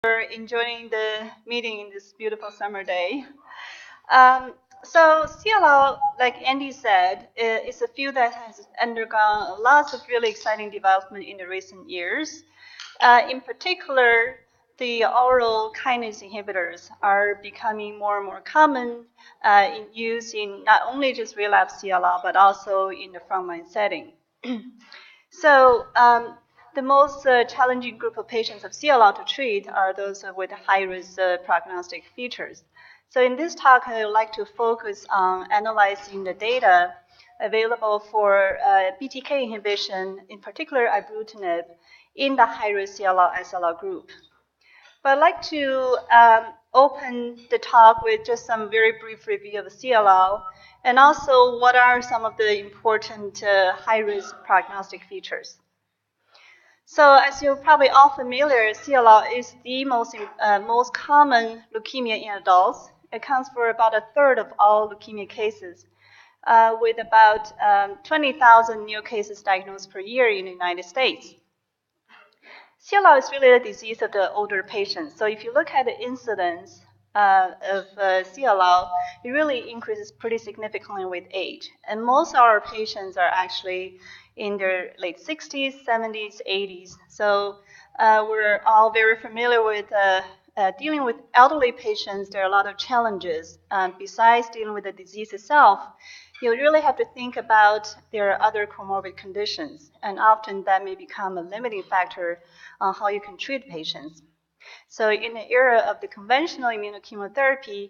for enjoying the meeting in this beautiful summer day. Um, so CLL, like Andy said, is a field that has undergone lots of really exciting development in the recent years. In particular, the oral kinase inhibitors are becoming more and more common in use in not only just relapse CLL, but also in the frontline setting. So the most challenging group of patients of CLL to treat are those with high-risk prognostic features. So in this talk, I would like to focus on analyzing the data available for BTK inhibition, in particular ibrutinib, in the high-risk CLL-SLL group. But I'd like to open the talk with just some very brief review of CLL, and also what are some of the important high-risk prognostic features. So as you're probably all familiar, CLL is the most common leukemia in adults. It accounts for about a third of all leukemia cases, with about 20,000 new cases diagnosed per year in the United States. CLL is really a disease of the older patients. So if you look at the incidence of CLL, it really increases pretty significantly with age. And most of our patients are actually in their late 60s, 70s, 80s. So we're all very familiar with dealing with elderly patients. There are a lot of challenges. Besides dealing with the disease itself, you really have to think about their other comorbid conditions, and often that may become a limiting factor on how you can treat patients. So in the era of the conventional immunochemotherapy,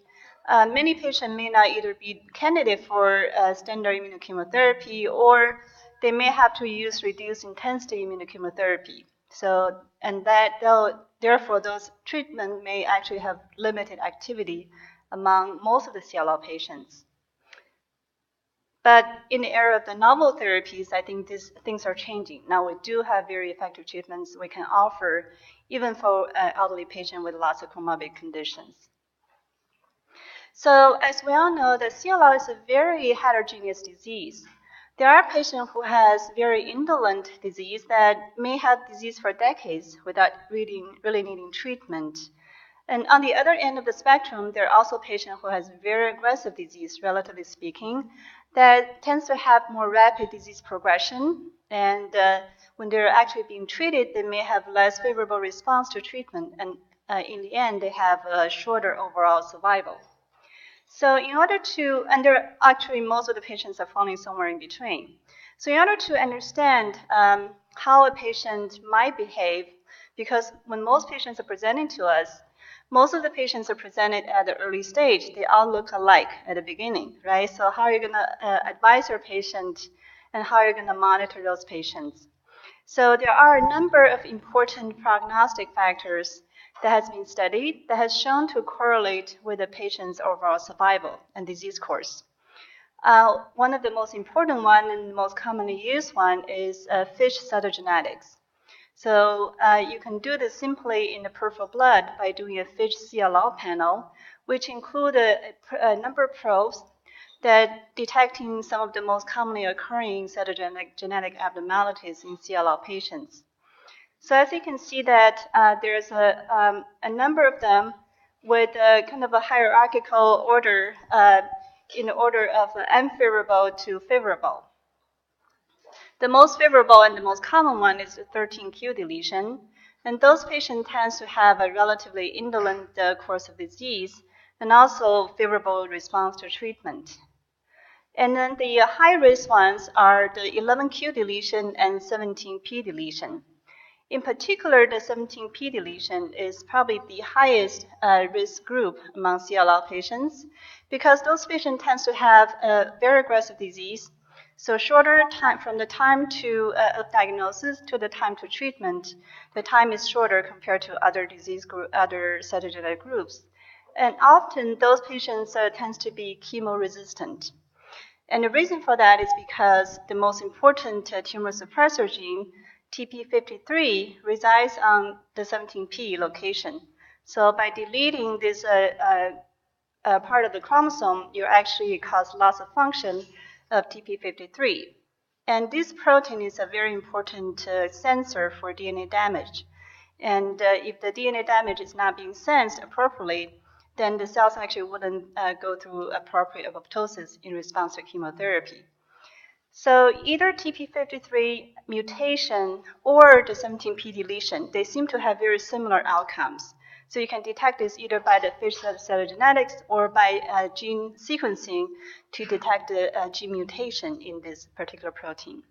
many patients may not either be candidate for standard immunochemotherapy, or they may have to use reduced intensity immunochemotherapy. So, and therefore those treatments may actually have limited activity among most of the CLL patients. But in the era of the novel therapies, I think these things are changing. Now we do have very effective treatments we can offer, even for elderly patients with lots of comorbid conditions. So as we all know, the CLL is a very heterogeneous disease. There are patients who has very indolent disease that may have disease for decades without really needing treatment. And on the other end of the spectrum, there are also patients who has very aggressive disease, relatively speaking, that tends to have more rapid disease progression. And when they're actually being treated, they may have less favorable response to treatment. And in the end, they have a shorter overall survival. So in order to, actually most of the patients are falling somewhere in between. So in order to understand how a patient might behave, because when most patients are presenting to us, most of the patients are presented at the early stage. They all look alike at the beginning, right? So how are you going to advise your patient, and how are you going to monitor those patients? So there are a number of important prognostic factors that has been studied that has shown to correlate with the patient's overall survival and disease course. One of the most important one and most commonly used one is FISH cytogenetics. So you can do this simply in the peripheral blood by doing a FISH CLL panel, which include a number of probes that detecting some of the most commonly occurring cytogenetic genetic abnormalities in CLL patients. So as you can see that there's a number of them with kind of a hierarchical order in the order of unfavorable to favorable. The most favorable and the most common one is the 13q deletion, and those patients tend to have a relatively indolent course of disease and also favorable response to treatment. And then the high-risk ones are the 11q deletion and 17p deletion. In particular, the 17p deletion is probably the highest risk group among CLL patients, because those patients tend to have a very aggressive disease. So shorter time from the time to of diagnosis to the time to treatment, the time is shorter compared to other other cytogenetic groups. And often those patients tend to be chemo-resistant. And the reason for that is because the most important tumor suppressor gene, TP53, resides on the 17p location. So by deleting this part of the chromosome, you actually cause loss of function of TP53. And this protein is a very important sensor for DNA damage. And if the DNA damage is not being sensed appropriately, then the cells actually wouldn't go through appropriate apoptosis in response to chemotherapy. So either TP53 mutation or the 17p deletion, they seem to have very similar outcomes. So you can detect this either by the fish cytogenetics or by gene sequencing to detect the gene mutation in this particular protein.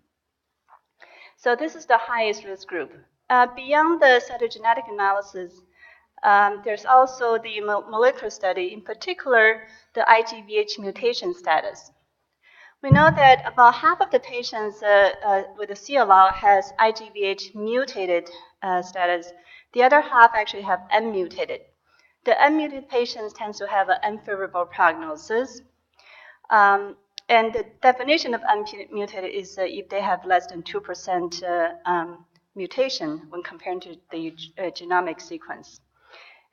So this is the highest risk group. Beyond the cytogenetic analysis, there's also the molecular study, in particular the IGVH mutation status. We know that about half of the patients with the CLL has IGVH mutated status. The other half actually have unmutated. The unmutated patients tend to have an unfavorable prognosis. And the definition of unmutated is if they have less than 2% mutation when compared to the genomic sequence.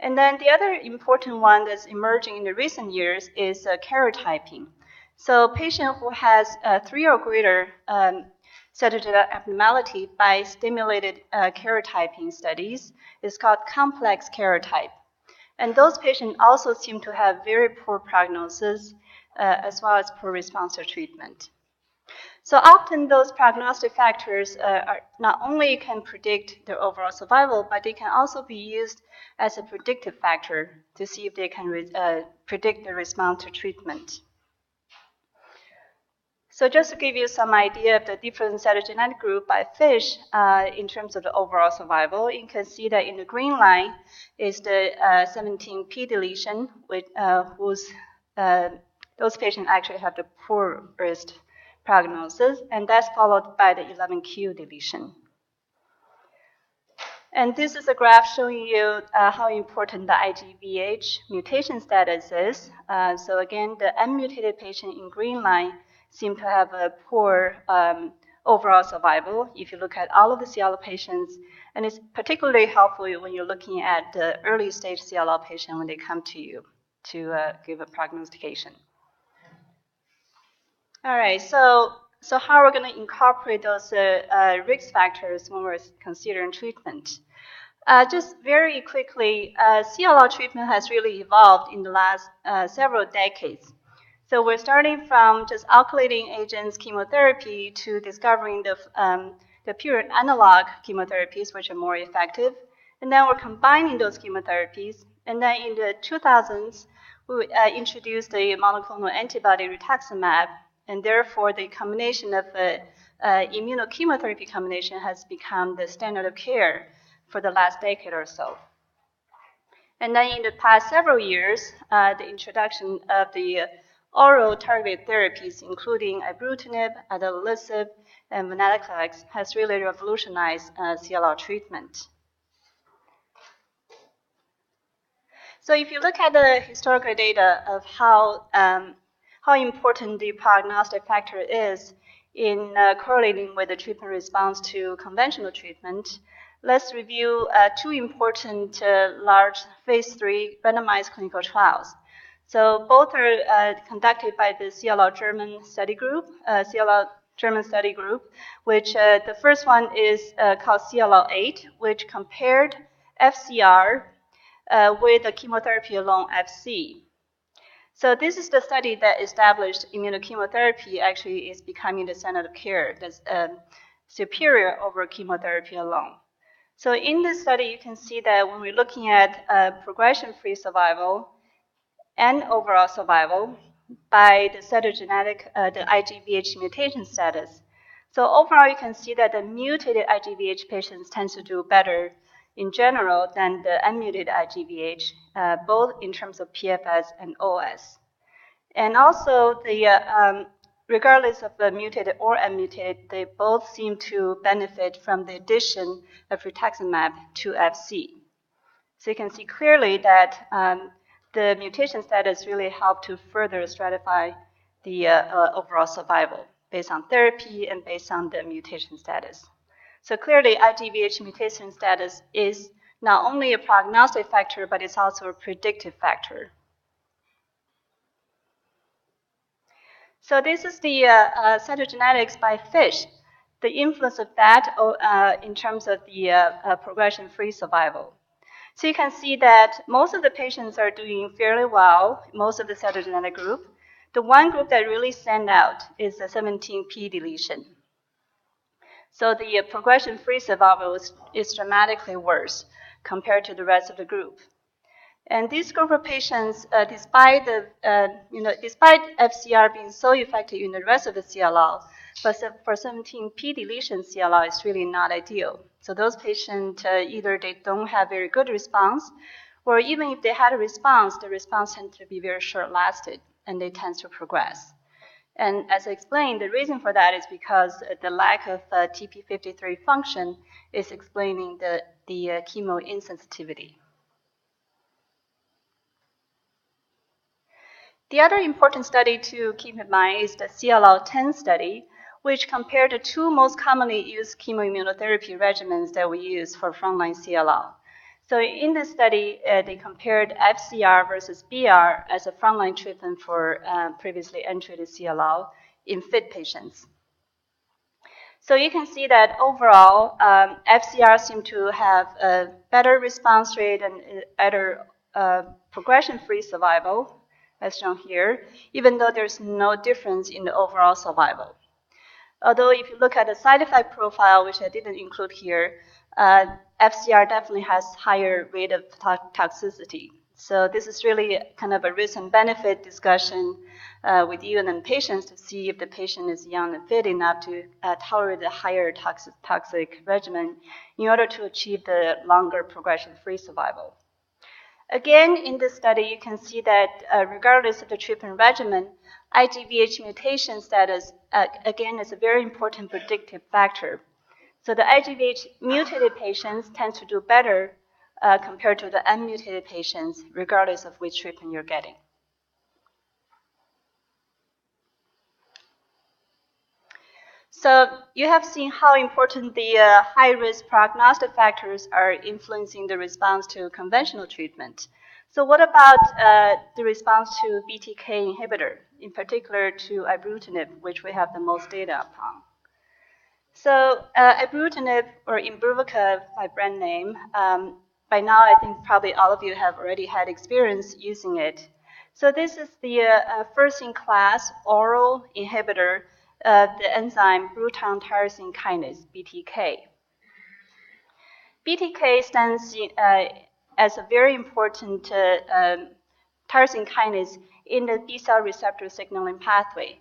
And then the other important one that's emerging in the recent years is karyotyping. So a patient who has 3 or greater cytogenetic abnormality by stimulated karyotyping studies is called complex karyotype. And those patients also seem to have very poor prognosis as well as poor response to treatment. So often those prognostic factors are not only can predict their overall survival, but they can also be used as a predictive factor to see if they can predict the response to treatment. So just to give you some idea of the different cytogenetic group by fish in terms of the overall survival, you can see that in the green line is the 17p deletion, which, those patients actually have the poorest prognosis, and that's followed by the 11q deletion. And this is a graph showing you how important the IGVH mutation status is. So again, the unmutated patient in green line seem to have a poor overall survival if you look at all of the CLL patients. And it's particularly helpful when you're looking at the early stage CLL patient when they come to you to give a prognostication. All right, so how are we going to incorporate those risk factors when we're considering treatment? Just very quickly, CLL treatment has really evolved in the last several decades. So we're starting from just alkylating agents, chemotherapy, to discovering the pure analog chemotherapies, which are more effective. And then we're combining those chemotherapies. And then in the 2000s, we introduced the monoclonal antibody rituximab. And therefore, the combination of immunochemotherapy combination has become the standard of care for the last decade or so. And then in the past several years, the introduction of the oral targeted therapies, including ibrutinib, adalimumab, and venetoclax, has really revolutionized CLL treatment. So if you look at the historical data of how important the prognostic factor is in correlating with the treatment response to conventional treatment, let's review 2 important large phase 3 randomized clinical trials. So both are conducted by the CLL German study group, which the first one is called CLL8, which compared FCR with the chemotherapy alone FC. So this is the study that established immunochemotherapy actually is becoming the standard of care that's superior over chemotherapy alone. So in this study, you can see that when we're looking at progression-free survival and overall survival by the cytogenetic, the IGVH mutation status. So overall, you can see that the mutated IGVH patients tend to do better in general than the unmutated IGVH, both in terms of PFS and OS. And also, regardless of the mutated or unmutated, they both seem to benefit from the addition of rituximab to FC. So you can see clearly that the mutation status really helped to further stratify the overall survival based on therapy and based on the mutation status. So clearly, IGVH mutation status is not only a prognostic factor, but it's also a predictive factor. So this is the cytogenetics by fish. the influence of that in terms of the progression-free survival. So you can see that most of the patients are doing fairly well, most of the cytogenetic group. The one group that really stand out is the 17p deletion. So the progression-free survival is dramatically worse compared to the rest of the group. And this group of patients, despite FCR being so effective in the rest of the CLL, but for 17p deletion CLL, it's really not ideal. So those patients, either they don't have very good response, or even if they had a response, the response tends to be very short-lasted, and they tend to progress. And as I explained, the reason for that is because the lack of TP53 function is explaining the chemo insensitivity. The other important study to keep in mind is the CLL-10 study, which compared the two most commonly used chemoimmunotherapy regimens that we use for frontline CLL. So in this study, they compared FCR versus BR as a frontline treatment for previously untreated CLL in fit patients. So you can see that overall, FCR seemed to have a better response rate and better progression-free survival, as shown here, even though there's no difference in the overall survival. Although if you look at the side effect profile, which I didn't include here, FCR definitely has higher rate of toxicity. So this is really kind of a risk and benefit discussion with you and then patients to see if the patient is young and fit enough to tolerate a higher toxic regimen in order to achieve the longer progression-free survival. Again, in this study, you can see that regardless of the treatment regimen, IGVH mutation status, again, is a very important predictive factor. So the IGVH mutated patients tend to do better compared to the unmutated patients, regardless of which treatment you're getting. So you have seen how important the high-risk prognostic factors are influencing the response to conventional treatment. So what about the response to BTK inhibitor, in particular to ibrutinib, which we have the most data upon? So ibrutinib, or Imbruvica by brand name, by now I think probably all of you have already had experience using it. So this is the first-in-class oral inhibitor of the enzyme Bruton tyrosine kinase, BTK. BTK stands as a very important tyrosine kinase in the B-cell receptor signaling pathway.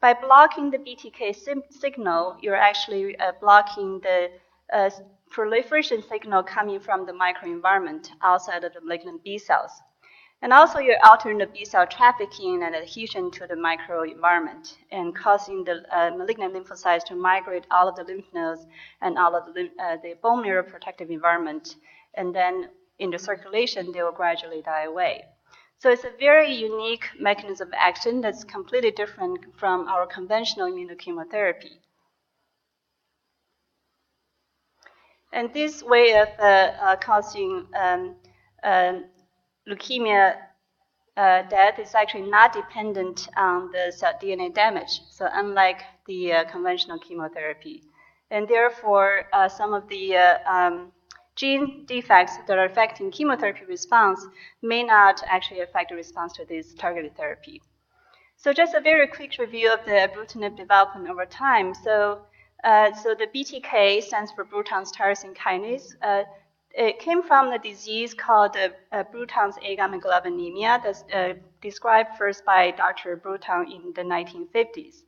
By blocking the BTK signal, you're actually blocking the proliferation signal coming from the microenvironment outside of the malignant B cells. And also, you're altering the B cell trafficking and adhesion to the microenvironment and causing the malignant lymphocytes to migrate all of the lymph nodes and all of the bone marrow protective environment. And then in the circulation, they will gradually die away. So it's a very unique mechanism of action that's completely different from our conventional immunochemotherapy. And this way of causing leukemia death is actually not dependent on the cell DNA damage, so unlike the conventional chemotherapy. And therefore, some of the gene defects that are affecting chemotherapy response may not actually affect the response to this targeted therapy. So just a very quick review of the ibrutinib development over time. So the BTK stands for Bruton's tyrosine kinase. It came from the disease called Bruton's agammaglobulinemia that's described first by Dr. Bruton in the 1950s.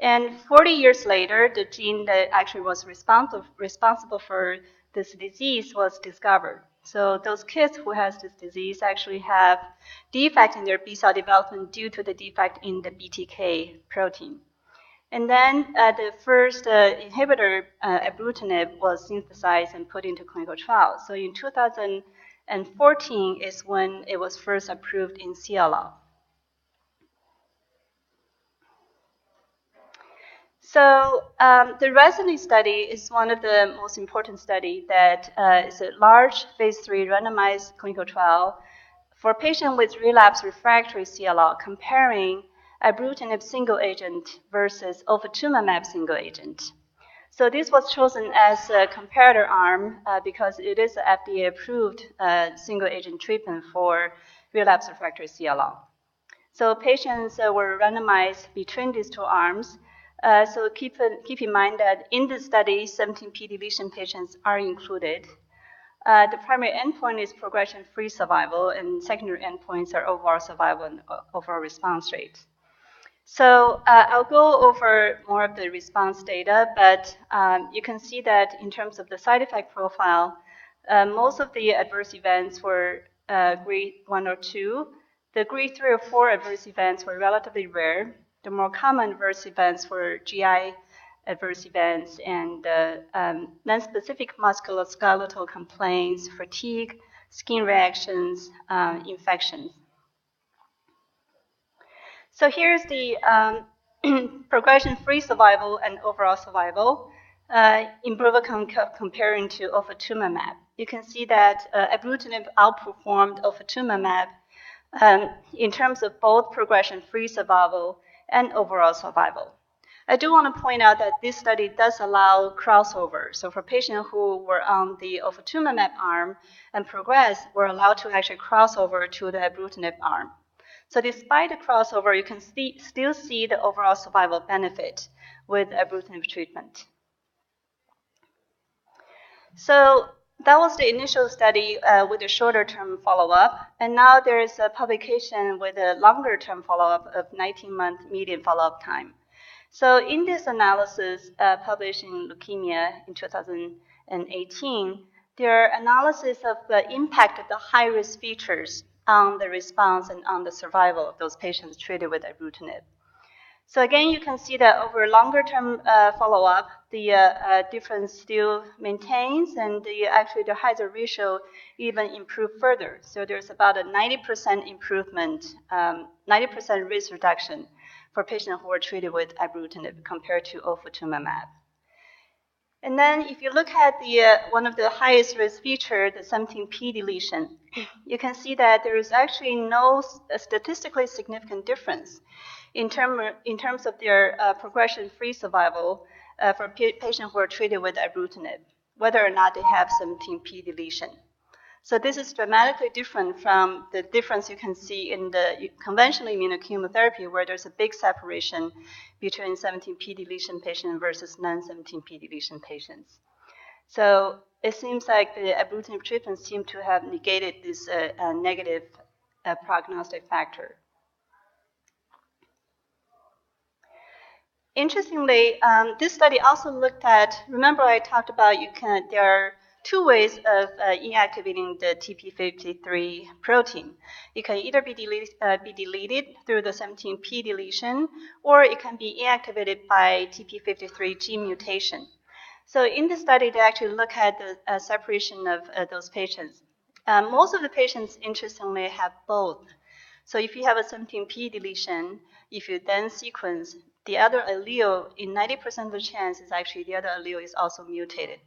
And 40 years later, the gene that actually was responsible for this disease was discovered. So those kids who has this disease actually have defect in their B cell development due to the defect in the BTK protein. And then the first inhibitor, ibrutinib, was synthesized and put into clinical trials. So in 2014 is when it was first approved in CLL. So the RESONATE study is one of the most important studies that is a large phase 3 randomized clinical trial for patients with relapsed refractory CLL comparing ibrutinib single agent versus ofatumumab single agent. So this was chosen as a comparator arm because it is an FDA-approved single-agent treatment for relapsed refractory CLL. So patients were randomized between these two arms. So keep in mind that in the study, 17p deletion patients are included. The primary endpoint is progression-free survival, and secondary endpoints are overall survival and overall response rate. So I'll go over more of the response data, but you can see that in terms of the side effect profile, most of the adverse events were grade 1 or 2. The grade 3 or 4 adverse events were relatively rare. The more common adverse events were GI adverse events and non-specific musculoskeletal complaints, fatigue, skin reactions, infections. So here's the progression-free survival and overall survival in Bruvacon comparing to ofatumumab. You can see that ibrutinib outperformed ofatumumab in terms of both progression-free survival and overall survival. I do want to point out that this study does allow crossover. So for patients who were on the ofatumumab arm and progressed, were allowed to actually cross over to the ibrutinib arm. So despite the crossover, you can still see the overall survival benefit with ibrutinib treatment. So that was the initial study with a shorter-term follow-up, and now there is a publication with a longer-term follow-up of 19-month median follow-up time. So in this analysis published in Leukemia in 2018, there are analysis of the impact of the high-risk features on the response and on the survival of those patients treated with ibrutinib. So again, you can see that over longer-term follow-up, the difference still maintains, and actually the hazard ratio even improved further. So there's about a 90% improvement, 90% risk reduction for patients who were treated with ibrutinib compared to ofatumumab. And then if you look at the one of the highest risk feature, the 17p deletion, you can see that there is actually no statistically significant difference in terms of their progression-free survival for patients who are treated with ibrutinib, whether or not they have 17p deletion. So this is dramatically different from the difference you can see in the conventional immunochemotherapy, where there's a big separation between 17p deletion patients versus non-17p deletion patients. So it seems like the ibrutinib treatment seemed to have negated this negative prognostic factor. Interestingly, this study also looked at, remember I talked about there are two ways of inactivating the TP53 protein. It can either be deleted through the 17p deletion, or it can be inactivated by TP53 gene mutation. So in the study, they actually look at the separation of those patients. Most of the patients, interestingly, have both. So if you have a 17p deletion, if you then sequence, the other allele, in 90% of the chance, is actually the other allele is also mutated.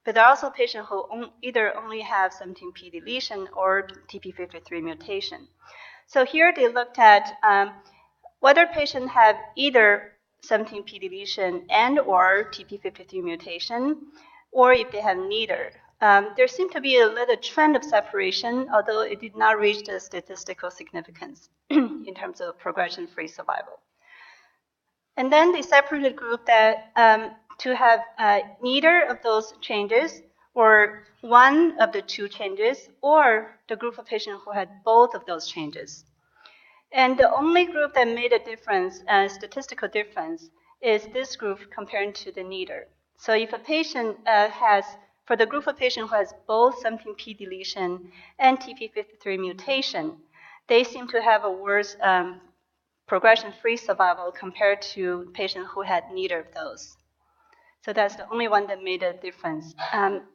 But there are also patients who either only have 17p deletion or TP53 mutation. So here they looked at whether patients have either 17p deletion and or TP53 mutation, or if they have neither. There seemed to be a little trend of separation, although it did not reach the statistical significance in terms of progression-free survival. And then they separated group that to have neither of those changes, or one of the two changes, or the group of patients who had both of those changes. And the only group that made a difference, a statistical difference, is this group compared to the neither. So if a patient for the group of patients who has both 17p deletion and TP53 mutation, they seem to have a worse progression-free survival compared to patients who had neither of those. So that's the only one that made a difference.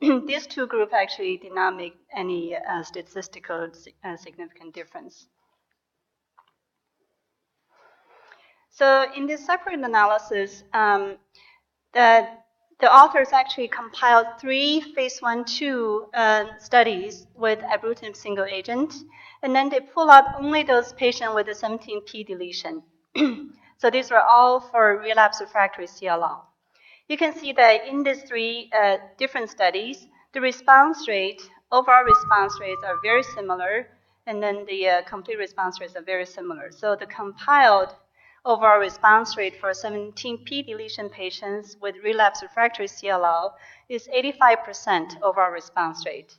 These two groups actually did not make any statistical significant difference. So in this separate analysis, the authors actually compiled 3 phase 1/2 studies with ibrutinib single agent, and then they pull out only those patients with a 17p deletion. So these were all for relapsed refractory CLL. You can see that in these three different studies, the response rate, overall response rates are very similar, and then the complete response rates are very similar. So the compiled overall response rate for 17p deletion patients with relapse refractory CLL is 85% overall response rate.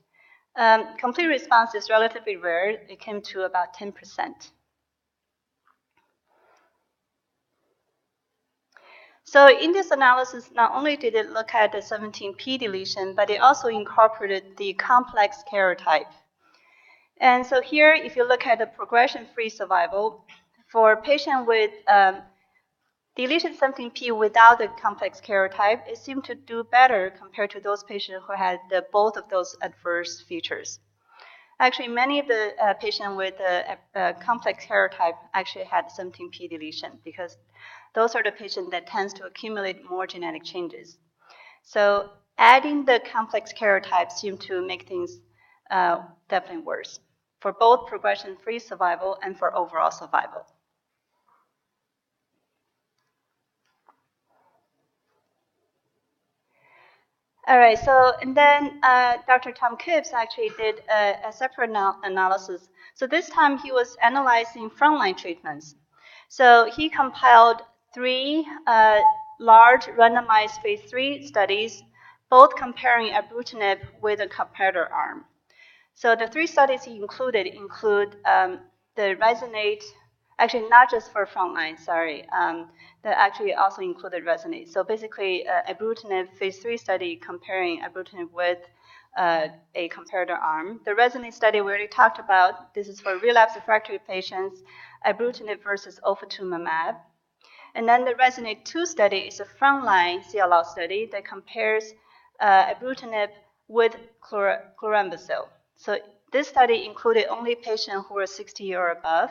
Complete response is relatively rare. It came to about 10%. So in this analysis, not only did it look at the 17p deletion, but it also incorporated the complex karyotype. And so here, if you look at the progression-free survival, for patient with deletion 17p without the complex karyotype, it seemed to do better compared to those patients who had both of those adverse features. Actually, many of the patients with complex karyotype actually had 17p deletion because those are the patients that tends to accumulate more genetic changes. So adding the complex karyotype seemed to make things definitely worse for both progression-free survival and for overall survival. All right, so and then Dr. Tom Kipps actually did a separate analysis. So this time he was analyzing frontline treatments. So he compiled three large randomized phase 3 studies, both comparing ibrutinib with a comparator arm. So the three studies he include the Resonate, actually not just for frontline, sorry, that actually also included Resonate. So basically, ibrutinib phase 3 study comparing ibrutinib with a comparator arm. The Resonate study we already talked about. This is for relapse refractory patients, ibrutinib versus ofatumumab. And then the Resonate 2 study is a frontline CLL study that compares ibrutinib with chlorambucil. So this study included only patients who were 60 or above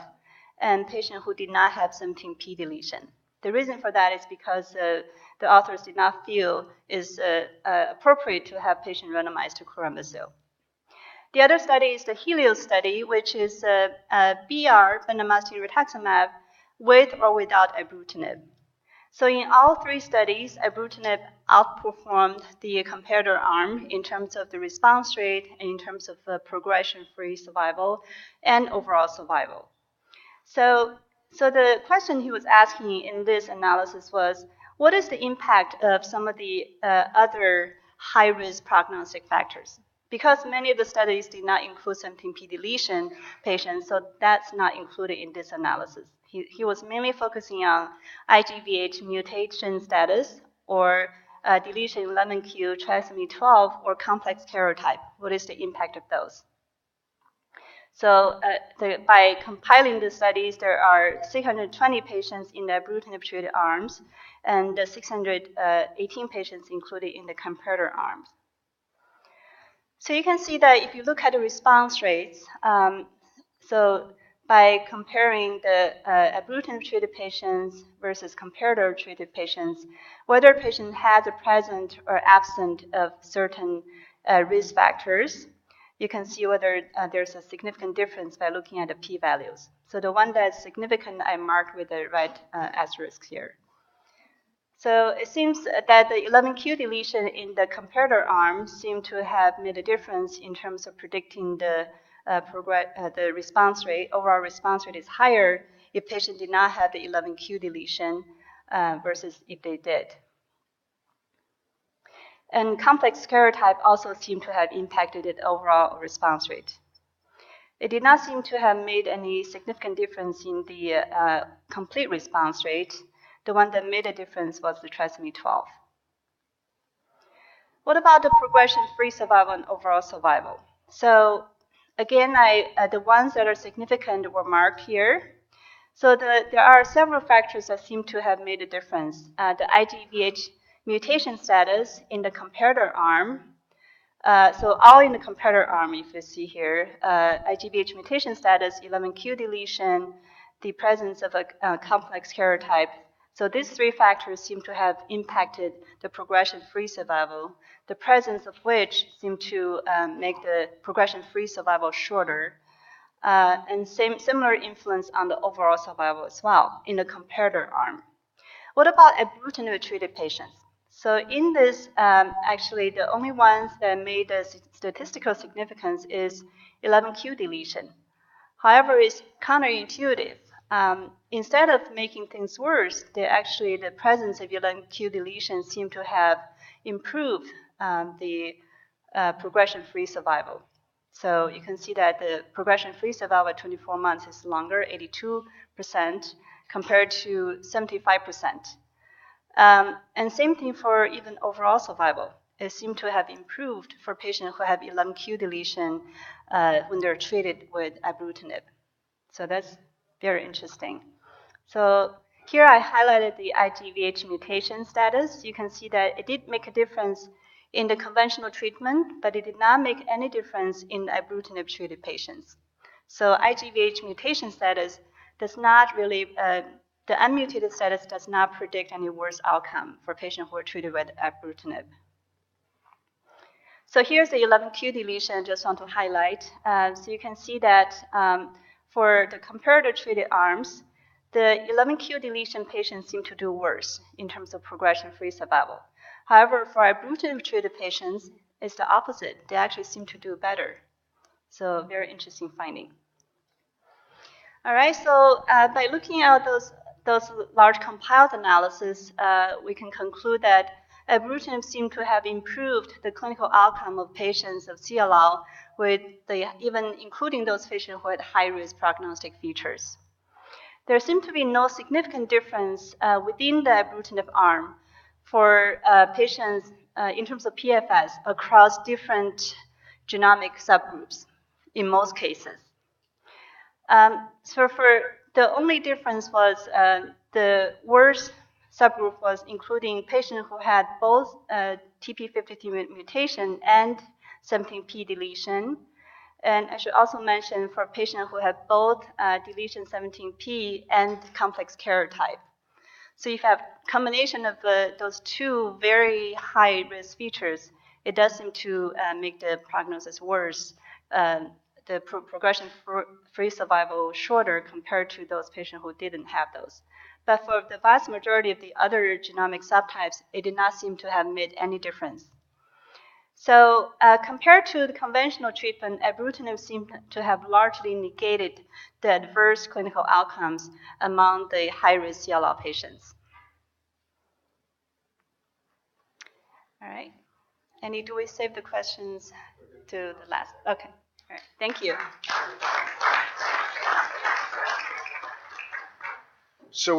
and patients who did not have 17p deletion. The reason for that is because the authors did not feel it's appropriate to have patients randomized to chlorambucil. The other study is the Helios study, which is BR, bendamustine rituximab, with or without ibrutinib. So in all three studies, ibrutinib outperformed the comparator arm in terms of the response rate and in terms of progression-free survival and overall survival. So the question he was asking in this analysis was, what is the impact of some of the other high-risk prognostic factors? Because many of the studies did not include 17p deletion patients, so that's not included in this analysis. He was mainly focusing on IGVH mutation status or deletion 11q, trisomy 12, or complex karyotype. What is the impact of those? So by compiling the studies, there are 620 patients in the ibrutinib-treated arms and 618 patients included in the comparator arms. So you can see that if you look at the response rates, so by comparing the ibrutinib-treated patients versus comparator-treated patients, whether a patient has a present or absent of certain risk factors, you can see whether there's a significant difference by looking at the p-values. So the one that's significant, I marked with the red asterisk here. So it seems that the 11q deletion in the comparator arm seemed to have made a difference in terms of predicting the response rate. Overall response rate is higher if patient did not have the 11q deletion versus if they did. And complex karyotype also seemed to have impacted the overall response rate. It did not seem to have made any significant difference in the complete response rate. The one that made a difference was the trisomy 12. What about the progression-free survival and overall survival? So again, the ones that are significant were marked here. So there are several factors that seem to have made a difference. The IGVH mutation status in the comparator arm. So all in the comparator arm, if you see here, IGVH mutation status, 11q deletion, the presence of a complex karyotype. So these three factors seem to have impacted the progression-free survival, the presence of which seemed to make the progression-free survival shorter, and similar influence on the overall survival as well in the comparator arm. What about ibrutinib-treated patients? So in this, actually, the only ones that made a statistical significance is 11q deletion. However, it's counterintuitive. Instead of making things worse, the presence of 11q deletion seemed to have improved the progression-free survival. So you can see that the progression-free survival at 24 months is longer, 82%, compared to 75%. And same thing for even overall survival. It seemed to have improved for patients who have 11q deletion when they're treated with ibrutinib. So that's very interesting. So here I highlighted the IGVH mutation status. You can see that it did make a difference in the conventional treatment, but it did not make any difference in ibrutinib-treated patients. So IGVH mutation status does not really, the unmutated status does not predict any worse outcome for patients who are treated with ibrutinib. So here's the 11q deletion I just want to highlight. So you can see that for the comparator-treated arms, the 11q deletion patients seem to do worse in terms of progression-free survival. However, for ibrutinib-treated patients, it's the opposite. They actually seem to do better. So very interesting finding. All right, so by looking at those large compiled analysis, we can conclude that ibrutinib seemed to have improved the clinical outcome of patients of CLL, with even including those patients who had high-risk prognostic features. There seemed to be no significant difference within the ibrutinib arm for patients in terms of PFS across different genomic subgroups in most cases. So for the only difference was the worst subgroup was including patients who had both TP53 mutation and 17p deletion. And I should also mention for patients who have both deletion 17p and complex karyotype. So if you have combination of those two very high risk features, it does seem to make the prognosis worse. The progression-free survival shorter compared to those patients who didn't have those. But for the vast majority of the other genomic subtypes, it did not seem to have made any difference. So compared to the conventional treatment, ibrutinib seemed to have largely negated the adverse clinical outcomes among the high-risk CLL patients. All right. Do we save the questions to the last? Okay. All right. Thank you. So